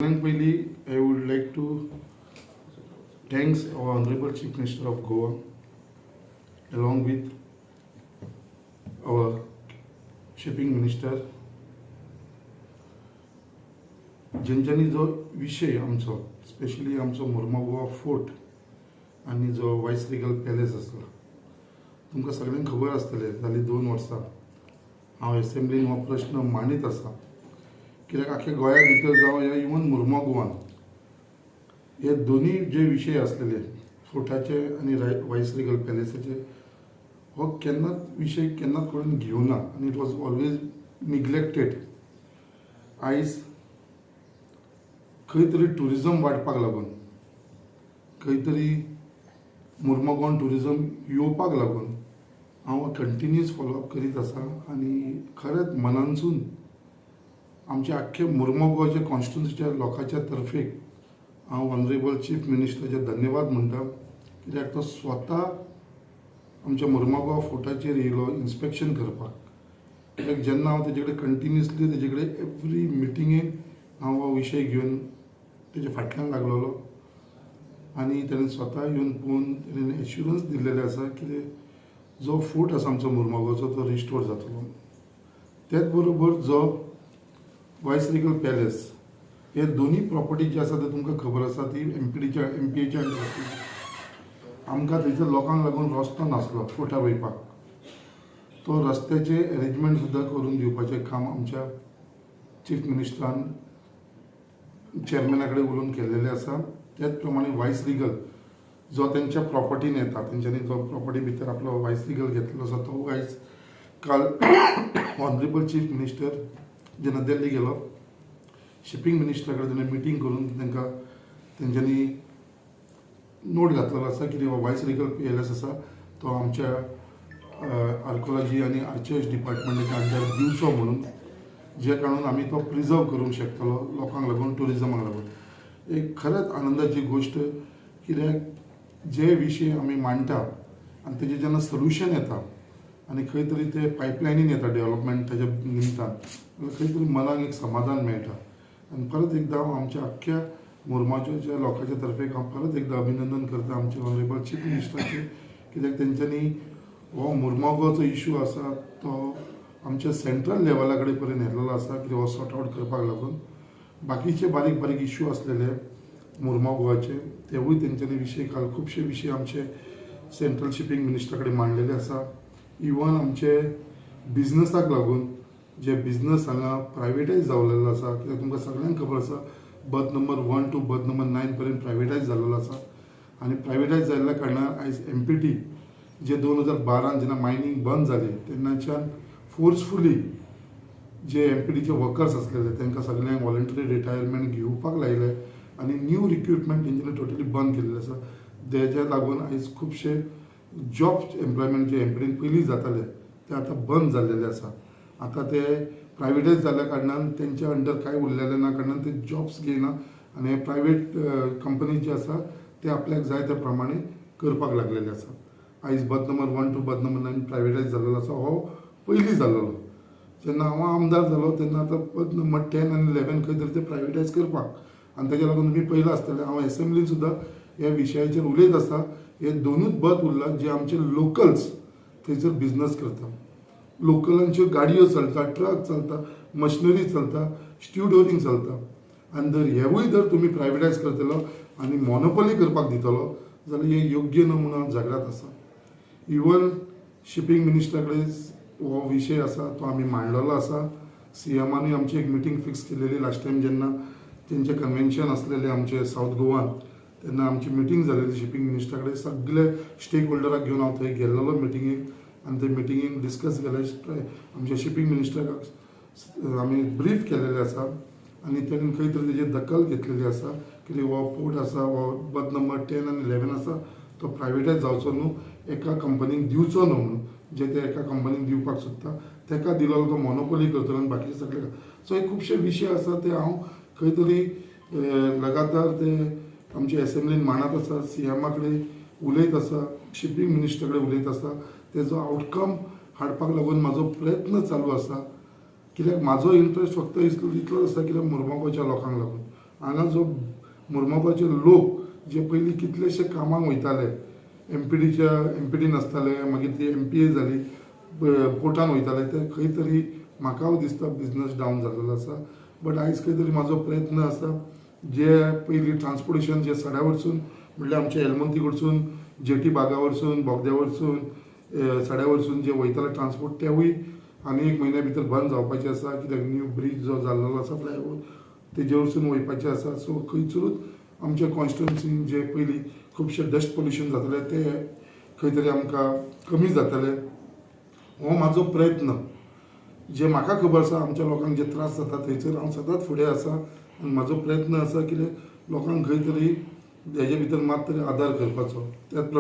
Finally, I would like to thank our Honorable Chief Minister of Goa, along with our Shipping Minister. ज्यांच्यानी जो विषय आमचो specially आमचो Mormugao fort आणि जो वायसरीगल palace आसलो, तुमकां सगळ्यांक खबर आसतलें जाली 2 वर्सां हांव एसेंब्लीन हो प्रश्न मांडीत आसा. कित्याक आख्या गोंया भितर जावं या इवन मुर्मुगांवान हे दोन्ही जे विशय आसलेले फोर्टाचे आनी वायसरीगल पॅलेसाचे हो केन्नाच विशय केन्नाच करून घेवना आनी इट वॉज ऑलवेज निग्लेक्टेड. आयज खंय तरी टुरिजम वाडपाक लागून, खंय तरी मुर्मुगांव टुरिजम येवपाक लागून हांव कंटिन्यूअस फॉलोअप करीत आसा आनी खरेंच मनानसून आमच्या आख्खे मुर्मुगांवच्या कॉन्स्टिट्युन्सीच्या लोकांच्या तर्फे हांव ऑनरेबल चीफ मिनिस्टराचे धन्यवाद म्हणटा. कित्याक तो स्वता आमच्या मुर्मुगांव फोर्टाचेर येयलो इन्स्पेक्शन करपाक. कित्याक जेन्ना हांव तेजे कडेन कंटिन्युअसली तेजे कडेन एवरी मिटिंगेक हांव हो विशय घेवन तेजे फाटल्यान लागलोलो आनी ताणें स्वता येवन पळोवन ताणें एश्युरन्स दिल्लेलें आसा की जो फोर्ट आसा आमचो मुर्मुगांवचो तो रिस्टोर जातलो. त्याच बरोबर जो वायसरीगल पॅलेस हे दोन्ही प्रॉपर्टी जी आसा ते तुमकां खबर आसा ती एमपीएच्या अंडर आसली. आमकां थंयसर लोकांक लागून रस्तो नासलो फोर्टार वयपाक. तो रस्त्याचे अरेंजमेंट सुद्दां करून दिवपाचें काम आमच्या चीफ मिनिस्टरान चेअरमॅना कडेन उलोवन केल्लेलें आसा. त्याच प्रमाणे वायसरीगल जो तेंच्या प्रॉपर्टीन येता, तेंच्यांनी तो प्रॉपर्टी भितर आपलो वायसरीगल घेतलेलो आसा, तो आयज काल ऑनरेबल चीफ मिनिस्टर जेन्ना दिल्ली गेलो शिपिंग मिनिस्टरा कडेन ताणें मिटींग करून तांकां तेंच्यांनी नोट घातलेलो आसा की वायसरीगल पॅलेस आसा तो आमच्या आर्कोलॉजी आनी आर्चर्स डिपार्टमेंटाच्या अंडर दिवचो म्हणून, जे कारणान आमी तो प्रिजर्व करूंक शकतलो लोकांक लागून, टुरिजमाक लागून. एक खरेंच आनंदाची गोश्ट. कित्याक जे विशय आमी मांडटा आनी तेजें जेन्ना सोल्युशन येता आनी खंय तरी ते पायपलायनीन येता डेव्हलपमेंट ताच्या निमतान, खंय तरी मनाक एक समाधान मेळटा. आनी परत एकदां हांव आमच्या आख्ख्या मुर्मुगांवच्या लोकांच्या तर्फे हांव परत एकदां अभिनंदन करता आमचे ऑनरेबल चीफ मिनिस्टराचें. कित्याक तेंच्यांनी हो मुर्मुगांवचो इशू आसा तो आमच्या सेंट्रल लेवला कडेन पर्यंत व्हेल्लेलो आसा की हो सॉर्ट आवट करपाक लागून. बाकीचे बारीक बारीक इशू आसलेले मुर्मुगांवचे तेवूय तेंच्यांनी विशय काल खुबशे विशय आमचे सेंट्रल शिपिंग मिनिस्टरा कडेन मांडलेले आसा. इवन आमचे बिजनसाक लागून जे बिजनस हांगा प्रायवेटायज जावलेलो आसा. कित्याक तुमकां सगळ्यांक खबर आसा birth number 1 to birth number 9 पर्यंत प्रायवेटायज जाल्लो आसा. आनी प्रायवेटायज जाल्ल्या कारणान आयज एमपीटी जे 2012 जेन्ना मायनींग बंद जाली तेन्नाच्यान फोर्सफुली जे एमपीटीचे वर्कर्स आसलेले तांकां सगळ्यांक वॉलंटरी रिटायरमेंट घेवपाक लायले आनी न्यू रिक्रुटमेंट तेंच्यांनी टोटली बंद केल्लें आसा. तेज्या लागून आयज खुबशे जॉब एम्प्लॉयमेंट जे एमपीटीन पयलीं जाताले ते आतां बंद जाल्लेले आसा. आतां ते प्रायवेटायज जाल्ल्या कारणान तेंच्या अंडर कांय उरलेले ना कारणान ते जॉब्स घेयना आनी हे प्रायवेट कंपनी जे आसा ते आपल्याक जाय त्या प्रमाणे करपाक लागलेले आसा. आयज birth number 1 to birth number 9 प्रायवेटायज जाल्लो आसा. हो पयलीं जाल्लो. जेन्ना हांव आमदार जालो तेन्ना आतां बर्थ नंबर 10 आनी 11 खंय तरी ते प्रायवेटायज करपाक. आनी तेज्या लागून तुमी पयलें आसतलें हांव एसेंब्लीन सुद्दां ह्या विशयाचेर उलयत आसा. हे दोनूच बर्थ उरला जे आमचे लोकल्स थंयसर बिजनस करता. लोकलांच्यो गाडयो चलता, ट्रक चलता, मशिनरी चलता, स्ट्युडोरींग चलता. आनी जर हेवूय जर तुमी प्रायवेटायज करतलो आनी मॉनोपॉली करपाक दितलो जाल्यार हे योग्य न्हू म्हणून हांव झगडात आसा. इवन शिपिंग मिनिस्टरा कडेन हो विशय आसा तो आमी मांडलेलो आसा. सीएमानूय आमची एक मिटींग फिक्स केलेली लास्ट टायम जेन्ना तेंचें कन्वेन्शन आसलेलें आमचे सावथ गोवान तेन्ना आमची मिटींग जालेली शिपिंग मिनिस्टरा कडेन. सगळे स्टेक होल्डराक घेवन हांव थंय गेल्लो मिटिंगेक आनी ते मिटिंगेक डिस्कस केले. आमच्या शिपिंग मिनिस्टराक आमी ब्रीफ केलेले आसा आनी तेणेन खंय तरी तेजी दखल घेतलेली आसा की हो पोर्ट आसा हो बर्थ नंबर 10 आनी 11 आसा तो प्रायवेटायज जावचो न्हू, एका कंपनीक दिवचो न्हू म्हणून. जे ते एका कंपनीक दिवपाक सोदता ताका दिलो तो मॉनोपॉली करतलो आनी बाकीचे सगळे. सो हे खुबशे विशय आसा ते हांव खंय तरी लगातार ते आमच्या एसेंब्लीन मांडत आसा, सीएमा कडेन उलयत आसा, शिपिंग मिनिस्टरा कडेन उलयत आसा. तेजो आउटकम हाडपाक लागून म्हाजो प्रयत्न चालू आसा. कित्याक म्हाजो इंट्रस्ट फक्त इतलोच आसा कित्याक मुर्मुगांवच्या लोकांक लागून. हांगा जो मुर्मुगांवचे लोक जे पयलीं कितलेशे कामाक वयताले एम पी डी नासताले, मागीर ती MP जाली, कोर्टान वयताले, ते खंय तरी म्हाका दिसता बिजनस डावन जाल्लो आसा. बट आयज खंय तरी म्हाजो प्रयत्न आसा जे पयलीं ट्रान्सपोर्टेशन जे सड्या वरसून म्हणल्यार आमच्या एलमंती कडसून जेटी बागा वरसून बोगद्या वरसून सड्या वरसून जे वयताले ट्रान्सपोर्ट तेवूय आनी 1 म्हयन्या भितर बंद जावपाचें आसा, कित्याक न्यू ब्रीज जो जाल्लो आसा फ्लायओवर तेजे वरसून वयपाचें आसा. सो खंयसरूच आमच्या कॉन्स्टिट्युन्सीन जे पयलीं खुबशे डस्ट पोल्युशन जाताले ते खंय तरी आमकां कमी जाताले. हो म्हाजो प्रयत्न जे म्हाका खबर आसा आमच्या लोकांक जे त्रास जाता थंयसर हांव सदांच फुडें आसा आनी म्हाजो प्रयत्न आसा कितें लोकांक खंय तरी हेजे भितर मात तरी आदार करपाचो. त्याच